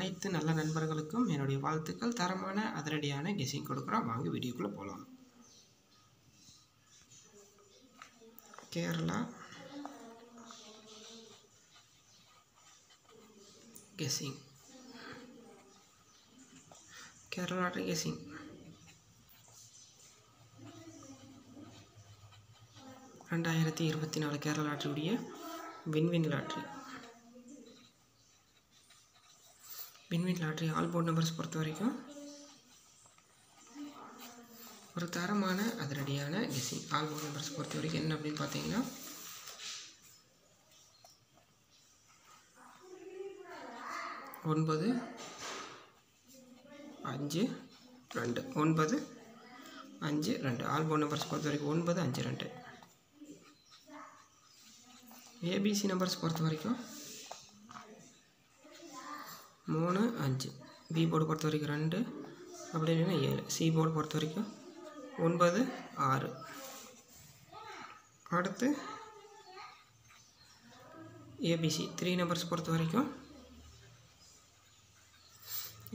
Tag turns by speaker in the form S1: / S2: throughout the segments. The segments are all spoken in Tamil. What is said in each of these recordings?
S1: அனைத்து நல்ல நண்பர்களுக்கும் என்னுடைய வாழ்த்துக்கள். தரமான அதிரடியான கெஸ்ஸிங் கொடுக்குறோம். வாங்க வீடியோக்குள்ளே போகலாம். Kerala guessing, Kerala lottery guessing. ரெண்டாயிரத்தி 24 கேரளா லாட்டரியுடைய win win lottery. Win win lottery all board numbers பொறுத்த வரைக்கும் ஒரு தரமான அதிரடியான கெஸ்ஸிங். ஆல் போர்ட் நம்பர்ஸ் பொறுத்த வரைக்கும் என்ன அப்படின்னு பார்த்தீங்கன்னா 9 5 2 9 5 2. ஆல் போர்ட் நம்பர்ஸ் பொறுத்த வரைக்கும் 9 5 2. ஏபிசி நம்பர்ஸ் பொறுத்த வரைக்கும் 3 5. பி போர்டு பொறுத்த வரைக்கும் 2, அப்படி இல்லைன்னா 7. சி போர்டு பொறுத்த வரைக்கும் 9 6. அடுத்து ஏபிசி 3 நம்பர்ஸ் பொறுத்த வரைக்கும்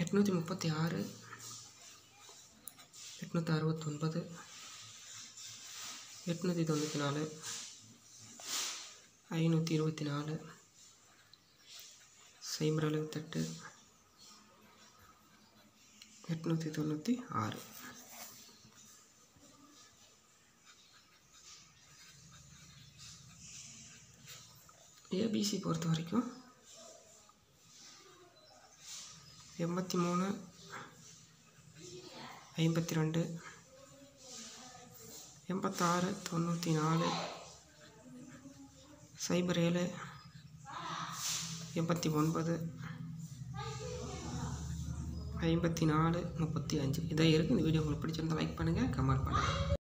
S1: 836 869 894 524 078 896. ஏபிசி பொறுத்த வரைக்கும் 83 52 86 94 0 89 54 35. இதான் இருக்குது. இந்த வீடியோ உங்களுக்கு பிடிச்சிருந்தால் லைக் பண்ணுங்கள், கமெண்ட் பண்ணுங்கள்.